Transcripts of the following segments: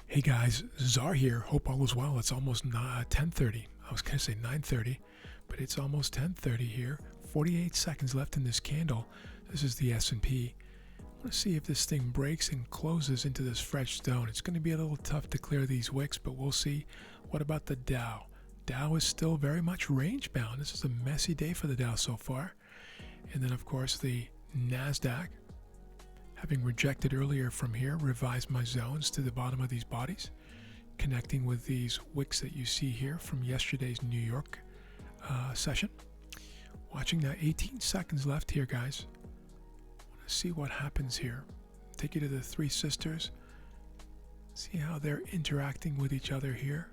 Hey guys, Czar here. Hope all is well. It's almost 10:30. I was going to say 9:30, but it's almost 10:30 here. 48 seconds left in this candle. This is the S&P. I want to see if this thing breaks and closes into this fresh zone. It's going to be a little tough to clear these wicks, but we'll see. What about the Dow? Dow is still very much range bound. This is a messy day for the Dow so far. And then, of course, the NASDAQ. Having rejected earlier from here, revised my zones to the bottom of these bodies, connecting with these wicks that you see here from yesterday's New York session. Watching now, 18 seconds left here, guys. I want to see what happens here. Take you to the Three Sisters. See how they're interacting with each other here.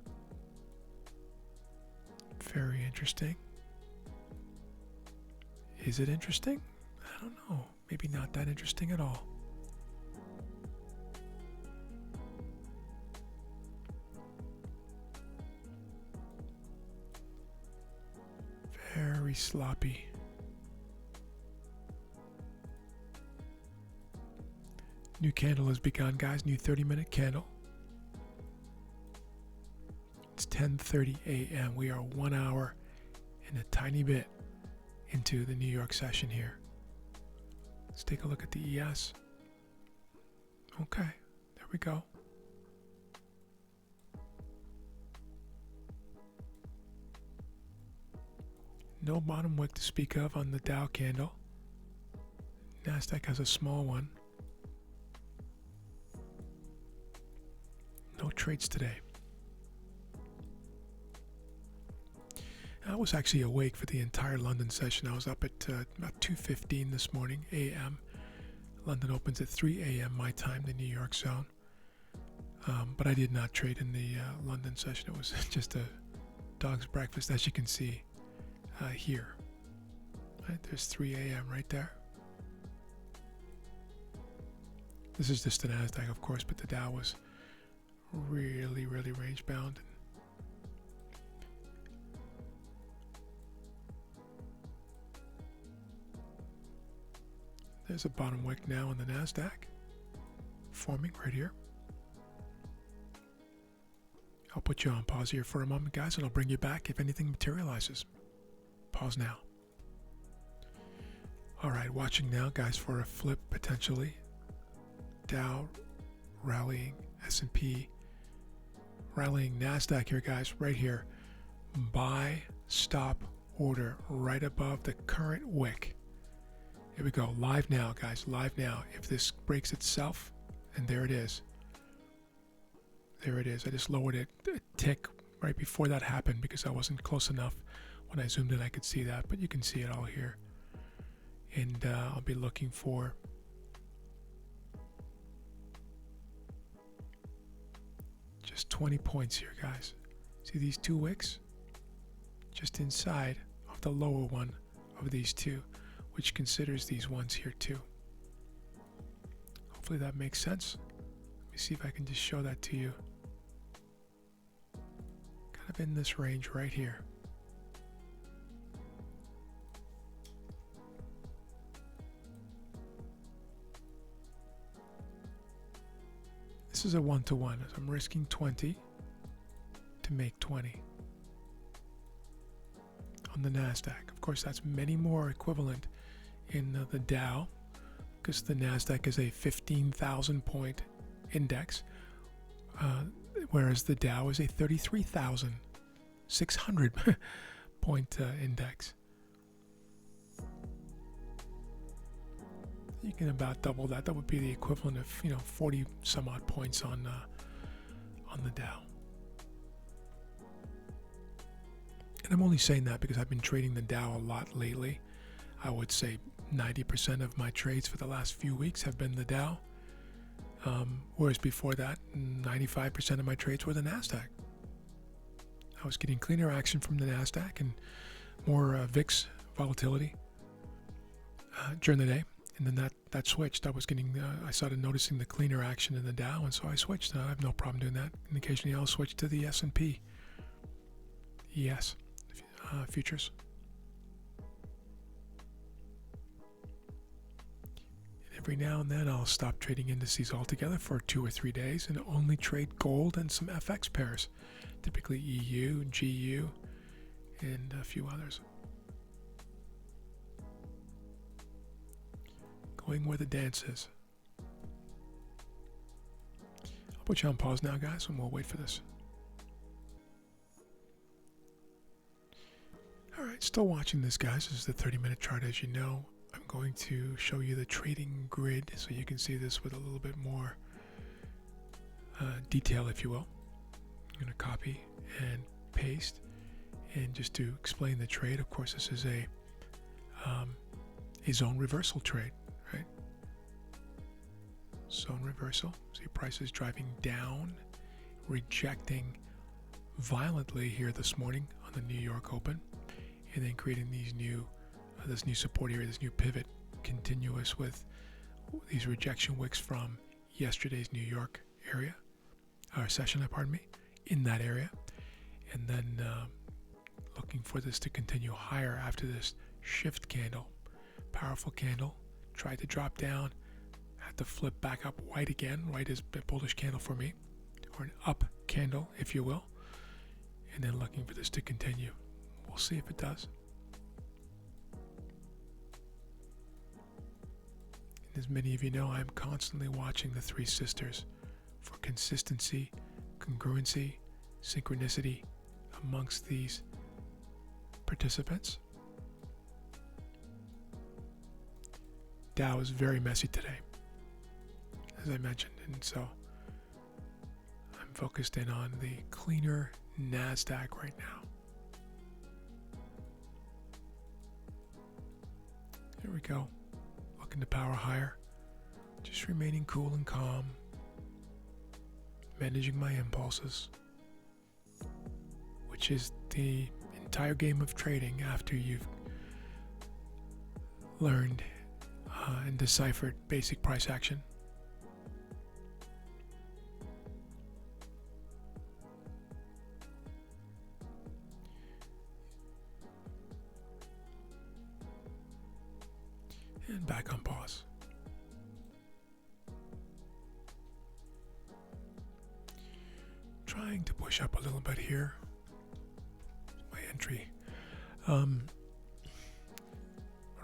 Very interesting. Is it interesting? I don't know. Maybe not that interesting at all. Very sloppy. New candle has begun, guys. New 30-minute candle. It's 10:30 a.m. We are 1 hour and a tiny bit into the New York session here. Let's take a look at the ES. Okay, there we go. No bottom wick to speak of on the Dow candle. NASDAQ has a small one. No trades today. I was actually awake for the entire London session. I was up at about 2:15 this morning a.m. London opens at 3 a.m. my time, the New York zone. But I did not trade in the London session. It was just a dog's breakfast, as you can see here. Right, there's 3 a.m. right there. This is just the NASDAQ, of course, but the Dow was really, really range bound. There's a bottom wick now on the NASDAQ, forming right here. I'll put you on pause here for a moment, guys, and I'll bring you back if anything materializes. Pause now. All right, watching now, guys, for a flip potentially. Dow rallying, S&P rallying, NASDAQ here, guys, right here. Buy, stop, order right above the current wick. Here we go, live now, guys, live now. If this breaks itself, and there it is. There it is. I just lowered it a tick right before that happened because I wasn't close enough. When I zoomed in, I could see that, but you can see it all here. And I'll be looking for just 20 points here, guys. See these two wicks? Just inside of the lower one of these two, which considers these ones here too. Hopefully that makes sense. Let me see if I can just show that to you. Kind of in this range right here. This is a 1-to-1. So I'm risking 20 to make 20 on the NASDAQ. Of course, that's many more equivalent in the Dow because the NASDAQ is a 15,000 point index, whereas the Dow is a 33,600 point index. You can about double that. That would be the equivalent of 40 some odd points on the Dow. And I'm only saying that because I've been trading the Dow a lot lately. I would say 90% of my trades for the last few weeks have been the Dow, whereas before that, 95% of my trades were the NASDAQ. I was getting cleaner action from the NASDAQ and more VIX volatility during the day. And then that switched. I started noticing the cleaner action in the Dow, and so I switched. I have no problem doing that. And occasionally I'll switch to the S&P. ES futures. Every now and then I'll stop trading indices altogether for 2 or 3 days and only trade gold and some FX pairs, typically EU, GU, and a few others. Going where the dance is. I'll put you on pause now, guys, and we'll wait for this. Alright, still watching this, guys. This is the 30-minute chart, as you know. I'm going to show you the trading grid so you can see this with a little bit more detail, if you will. I'm going to copy and paste, and just to explain the trade, of course, this is a zone reversal trade, right? Zone reversal. See prices driving down, rejecting violently here this morning on the New York Open, and then creating these new this new support area, this new pivot, continuous with these rejection wicks from yesterday's New York area, or session, pardon me, in that area, and then looking for this to continue higher after this shift candle. Powerful candle, tried to drop down, had to flip back up white again. White is a bullish candle for me, or an up candle, if you will, and then looking for this to continue. We'll see if it does. As many of you know, I'm constantly watching the Three Sisters for consistency, congruency, synchronicity amongst these participants. Dow is very messy today, as I mentioned, and so I'm focused in on the cleaner NASDAQ right now. Here we go. Looking to power higher, just remaining cool and calm, managing my impulses, which is the entire game of trading after you've learned and deciphered basic price action. And back on pause. Trying to push up a little bit here. My entry.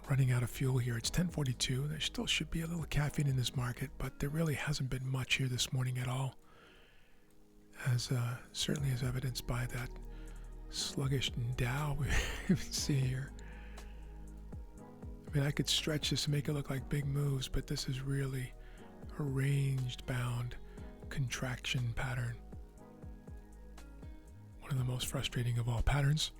Running out of fuel here. It's 10:42. There still should be a little caffeine in this market, but there really hasn't been much here this morning at all, as certainly as evidenced by that sluggish Dow we see here. I mean, I could stretch this and make it look like big moves, but this is really a ranged bound contraction pattern. One of the most frustrating of all patterns.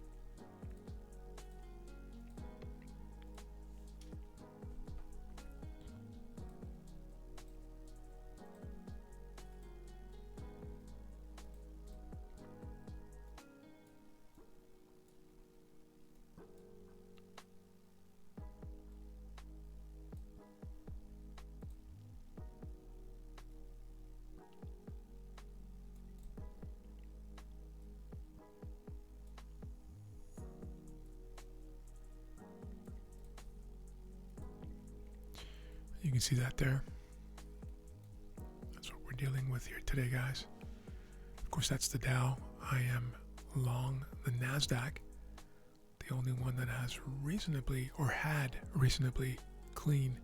You can see that there. That's what we're dealing with here today, guys. Of course, that's the Dow. I am long the NASDAQ, the only one that has reasonably, or had reasonably clean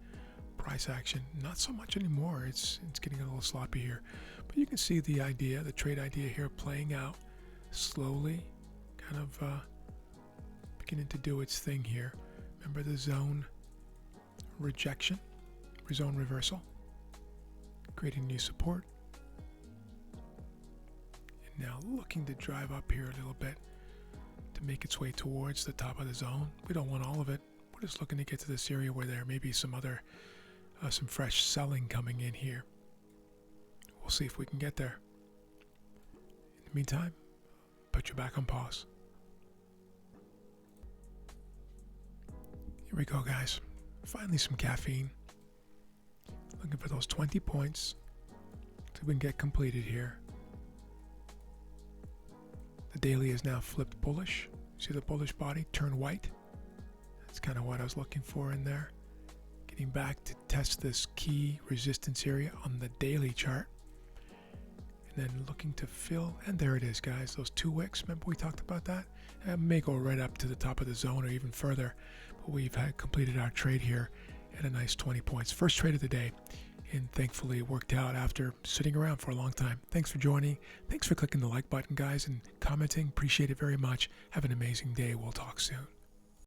price action. Not so much anymore. It's getting a little sloppy here. But you can see the idea, the trade idea here playing out slowly, kind of beginning to do its thing here. Remember the zone rejection? Zone reversal, creating new support, and now looking to drive up here a little bit to make its way towards the top of the zone. We don't want all of it. We're just looking to get to this area where there may be some other, some fresh selling coming in here. We'll see if we can get there. In the meantime, put you back on pause. Here we go, guys. Finally, some caffeine. Looking for those 20 points to get completed here. The daily is now flipped bullish. See the bullish body turn white? That's kind of what I was looking for in there. Getting back to test this key resistance area on the daily chart. And then looking to fill, and there it is, guys. Those 2 wicks, remember we talked about that? It may go right up to the top of the zone or even further, but we've completed our trade here at a nice 20 points. First trade of the day, and thankfully it worked out after sitting around for a long time. Thanks for joining. Thanks for clicking the like button, guys, and commenting. Appreciate it very much. Have an amazing day. We'll talk soon.